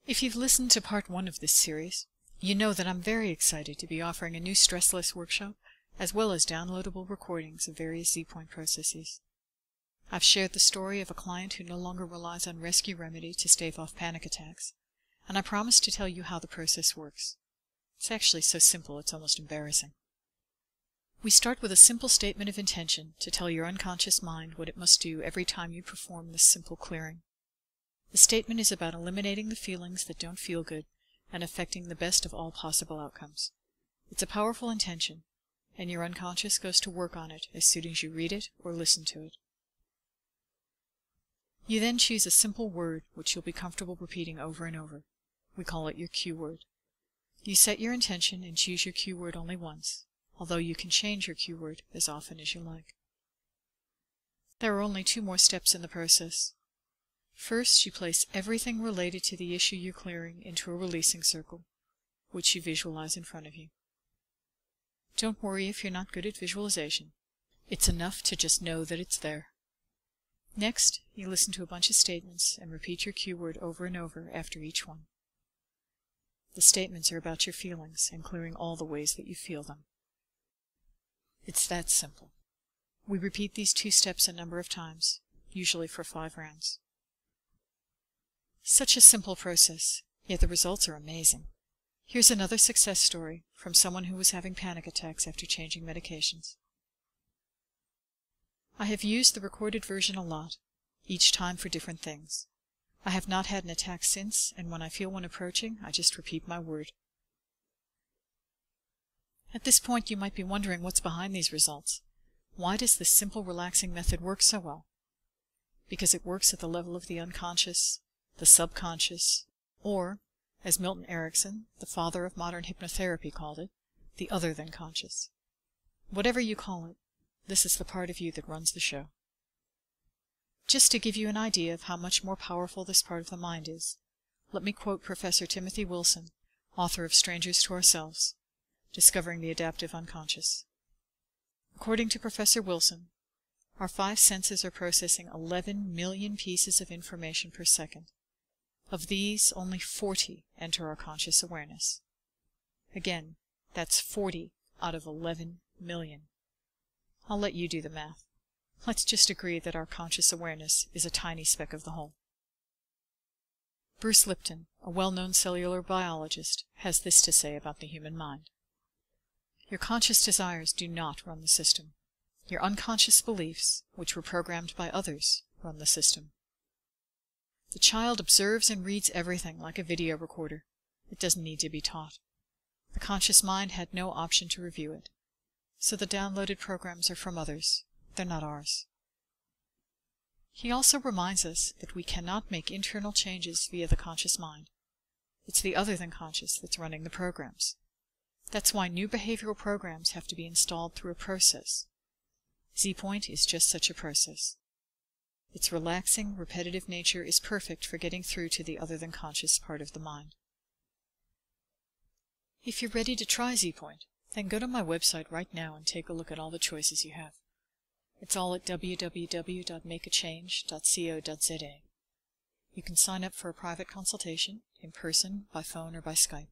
If you've listened to part 1 of this series, you know that I'm very excited to be offering a new stressless workshop, as well as downloadable recordings of various ZPoint processes. I've shared the story of a client who no longer relies on rescue remedy to stave off panic attacks, and I promise to tell you how the process works. It's actually so simple it's almost embarrassing. We start with a simple statement of intention to tell your unconscious mind what it must do every time you perform this simple clearing. The statement is about eliminating the feelings that don't feel good and affecting the best of all possible outcomes. It's a powerful intention, and your unconscious goes to work on it as soon as you read it or listen to it. You then choose a simple word which you'll be comfortable repeating over and over. We call it your cue word. You set your intention and choose your cue word only once, although you can change your cue word as often as you like. There are only 2 more steps in the process. First, you place everything related to the issue you're clearing into a releasing circle, which you visualize in front of you. Don't worry if you're not good at visualization. It's enough to just know that it's there. Next, you listen to a bunch of statements and repeat your cue word over and over after each one. The statements are about your feelings and clearing all the ways that you feel them. It's that simple. We repeat these 2 steps a number of times, usually for 5 rounds. Such a simple process, yet the results are amazing. Here's another success story from someone who was having panic attacks after changing medications. I have used the recorded version a lot, each time for different things. I have not had an attack since, and when I feel one approaching, I just repeat my word. At this point, you might be wondering what's behind these results. Why does this simple relaxing method work so well? Because it works at the level of the unconscious, the subconscious, or, as Milton Erickson, the father of modern hypnotherapy, called it, the other than conscious. Whatever you call it, this is the part of you that runs the show. Just to give you an idea of how much more powerful this part of the mind is, let me quote Professor Timothy Wilson, author of Strangers to Ourselves, Discovering the Adaptive Unconscious. According to Professor Wilson, our 5 senses are processing 11 million pieces of information per second. Of these, only 40 enter our conscious awareness. Again, that's 40 out of 11 million. I'll let you do the math. Let's just agree that our conscious awareness is a tiny speck of the whole. Bruce Lipton, a well-known cellular biologist, has this to say about the human mind. Your conscious desires do not run the system. Your unconscious beliefs, which were programmed by others, run the system. The child observes and reads everything like a video recorder. It doesn't need to be taught. The conscious mind had no option to review it. So the downloaded programs are from others. They're not ours. He also reminds us that we cannot make internal changes via the conscious mind. It's the other than conscious that's running the programs. That's why new behavioral programs have to be installed through a process. ZPoint is just such a process. Its relaxing, repetitive nature is perfect for getting through to the other than conscious part of the mind. If you're ready to try ZPoint, then go to my website right now and take a look at all the choices you have. It's all at www.makeachange.co.za. You can sign up for a private consultation, in person, by phone, or by Skype.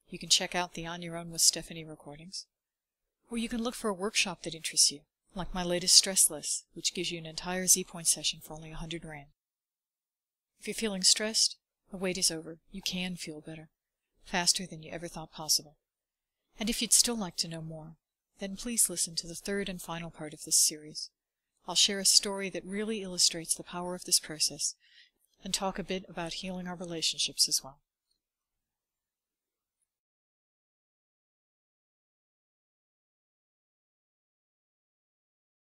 You can check out the On Your Own with Stephanie recordings. Or you can look for a workshop that interests you, like my latest stress list, which gives you an entire ZPoint session for only 100 Rand. If you're feeling stressed, the wait is over. You can feel better, faster than you ever thought possible. And if you'd still like to know more, then please listen to the 3rd and final part of this series. I'll share a story that really illustrates the power of this process, and talk a bit about healing our relationships as well.